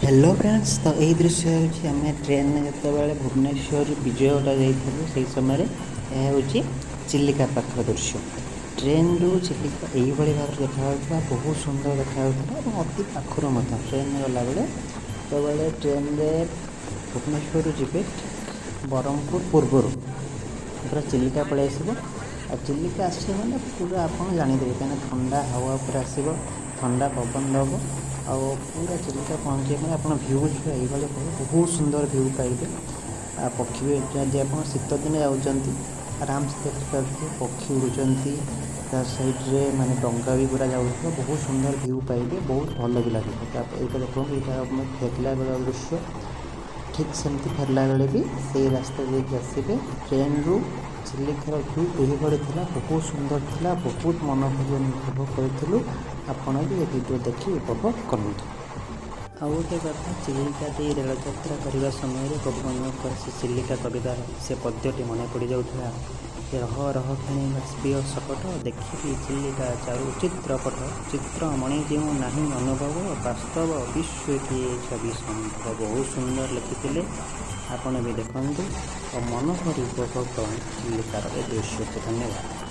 Hello friends, तो यही दृश्य आम ट्रेन में जो भुवनेश्वर विजयवाड़ा जाइलु से समय यह हूँ चिलिका पाख दृश्य। ट्रेन रु चिलिका यही भाव देखा बहुत सुंदर देखा अति पाखर ट्रेन गला बेले जो ट्रेन रे भुवनेश्वर जी बरहमपुर पूर्वर पूरा चिलिका पलि आसो। चिलिका आसे मैंने पूरा आप जानीदेवे कहीं ठंडा हवा पूरा आसो, ठंडा पवन दब और पूरा चिलिका पहुँचे मैंने आप भ्यू जो ये बहुत सुंदर भ्यू पाइबे। पक्षी जब आप शीत दिन जाऊँच आराम से देखिए पक्षी उड़ुंट सैड्रे माने डंगा भी पूरा जाऊँ बहुत सुंदर भ्यू पाइबे, बहुत भल भी लगे। ये देखो यहाँ फेरला बेल दृश्य ठीक सेमती फेरला बेले भी से रास्ता देख आसबे। ट्रेन रु चिलिकार भ्यू यही बहुत सुंदर थिला, बहुत मन उपभोग करूँ। आपण भी ये वीडियो देखी उपभोग करूँ। आउ गोटे कथा, चिलिका रेल यात्रा करने समय गोपीनाथ से चिलिका कवितार से पद्यटी मन पड़ जाऊला। रह रह खेणी बाष्पीय सकट देखी चिलिका चारु चित्रपट चित्रमणि जो नहीं अनुभव वास्तव विश्व किए छवि संभव। बहुत सुंदर लिखिते आपण भी देखु और मन भरी उपभोग करूँ चिलिकार दृश्य को। धन्यवाद।